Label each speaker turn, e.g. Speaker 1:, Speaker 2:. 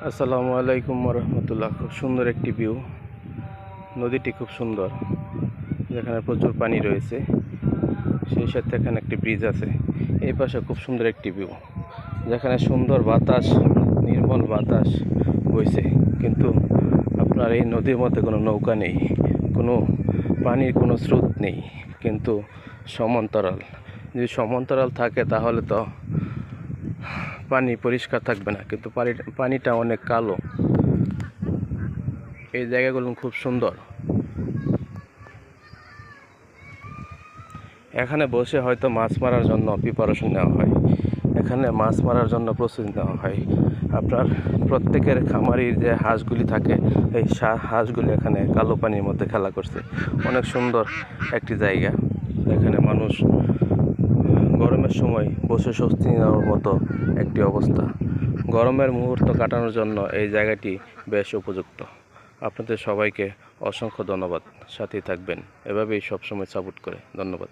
Speaker 1: আসসালামু আলাইকুম রহমতুল্লাহ। খুব সুন্দর একটি ভিউ। নদীটি খুব সুন্দর, যেখানে প্রচুর পানি রয়েছে, সেই সাথে এখানে একটি ব্রিজ আছে। এই পাশে খুব সুন্দর একটি ভিউ, যেখানে সুন্দর বাতাস, নির্মল বাতাস বইছে। কিন্তু আপনার এই নদীর মধ্যে কোনো নৌকা নেই, কোনো পানির কোনো স্রোত নেই, কিন্তু সমান্তরাল। যদি সমান্তরাল থাকে তাহলে তো পানি পরিষ্কার থাকবে না, কিন্তু পানিটা অনেক কালো। এই জায়গাগুলো খুব সুন্দর। এখানে বসে হয়তো মাছ মারার জন্য প্রিপারেশন নেওয়া হয়, এখানে মাছ মারার জন্য প্রস্তুতি নেওয়া হয়। আপনার প্রত্যেকের খামারির যে হাঁসগুলি থাকে, এই হাঁসগুলি এখানে কালো পানির মধ্যে খেলা করছে। অনেক সুন্দর একটি জায়গা, এখানে মানুষ গরমের সময় বসে স্বস্তি নেওয়ার মতো একটি অবস্থা। গরমের মুহূর্ত কাটানোর জন্য এই জায়গাটি বেশ উপযুক্ত। আপনাদের সবাইকে অসংখ্য ধন্যবাদ। সাথেই থাকবেন, এভাবেই সবসময় সাপোর্ট করে। ধন্যবাদ।